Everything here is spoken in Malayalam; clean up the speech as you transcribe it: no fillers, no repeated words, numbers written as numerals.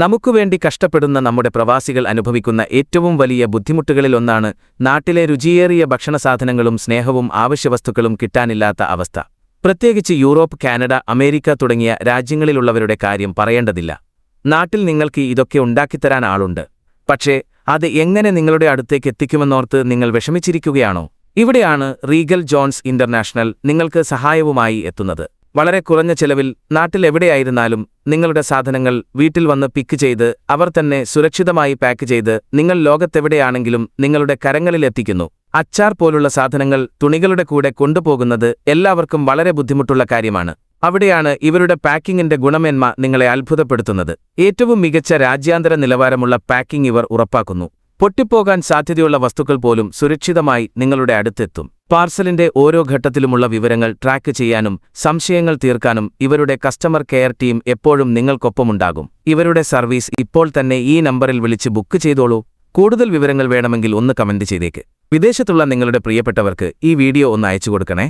നമുക്കുവേണ്ടി കഷ്ടപ്പെടുന്ന നമ്മുടെ പ്രവാസികൾ അനുഭവിക്കുന്ന ഏറ്റവും വലിയ ബുദ്ധിമുട്ടുകളിലൊന്നാണ് നാട്ടിലെ രുചിയേറിയ ഭക്ഷണസാധനങ്ങളും സ്നേഹവും ആവശ്യവസ്തുക്കളും കിട്ടാനില്ലാത്ത അവസ്ഥ. പ്രത്യേകിച്ച് യൂറോപ്പ്, കാനഡ, അമേരിക്ക തുടങ്ങിയ രാജ്യങ്ങളിലുള്ളവരുടെ കാര്യം പറയേണ്ടതില്ല. നാട്ടിൽ നിങ്ങൾക്ക് ഇതൊക്കെ ഉണ്ടാക്കിത്തരാൻ ആളുണ്ട്. പക്ഷേ അത് എങ്ങനെ നിങ്ങളുടെ അടുത്തേക്ക് എത്തിക്കുമെന്നോർത്ത് നിങ്ങൾ വിഷമിച്ചിരിക്കുകയാണോ? ഇവിടെയാണ് റീഗൽ ജോൺസ് ഇന്റർനാഷണൽ നിങ്ങൾക്ക് സഹായവുമായി എത്തുന്നത്. വളരെ കുറഞ്ഞ ചെലവിൽ നാട്ടിലെവിടെയായിരുന്നാലും നിങ്ങളുടെ സാധനങ്ങൾ വീട്ടിൽ വന്ന് പിക്ക് ചെയ്ത് അവർ തന്നെ സുരക്ഷിതമായി പാക്ക് ചെയ്ത് നിങ്ങൾ ലോകത്തെവിടെയാണെങ്കിലും നിങ്ങളുടെ കരങ്ങളിലെത്തിക്കുന്നു. അച്ചാർ പോലുള്ള സാധനങ്ങൾ തുണികളുടെ കൂടെ കൊണ്ടുപോകുന്നത് എല്ലാവർക്കും വളരെ ബുദ്ധിമുട്ടുള്ള കാര്യമാണ്. അവിടെയാണ് ഇവരുടെ പാക്കിങ്ങിന്റെ ഗുണമേന്മ നിങ്ങളെ അത്ഭുതപ്പെടുത്തുന്നത്. ഏറ്റവും മികച്ച രാജ്യാന്തര നിലവാരമുള്ള പാക്കിംഗ് ഇവർ ഉറപ്പാക്കുന്നു. പൊട്ടിപ്പോകാൻ സാധ്യതയുള്ള വസ്തുക്കൾ പോലും സുരക്ഷിതമായി നിങ്ങളുടെ അടുത്തെത്തും. പാർസലിന്റെ ഓരോ ഘട്ടത്തിലുമുള്ള വിവരങ്ങൾ ട്രാക്ക് ചെയ്യാനും സംശയങ്ങൾ തീർക്കാനും ഇവരുടെ കസ്റ്റമർ കെയർ ടീം എപ്പോഴും നിങ്ങൾക്കൊപ്പമുണ്ടാകും. ഇവരുടെ സർവീസ് ഇപ്പോൾ തന്നെ ഈ നമ്പറിൽ വിളിച്ച് ബുക്ക് ചെയ്തോളൂ. കൂടുതൽ വിവരങ്ങൾ വേണമെങ്കിൽ ഒന്ന് കമന്റ് ചെയ്തേക്ക്. വിദേശത്തുള്ള നിങ്ങളുടെ പ്രിയപ്പെട്ടവർക്ക് ഈ വീഡിയോ ഒന്ന് അയച്ചു കൊടുക്കണേ.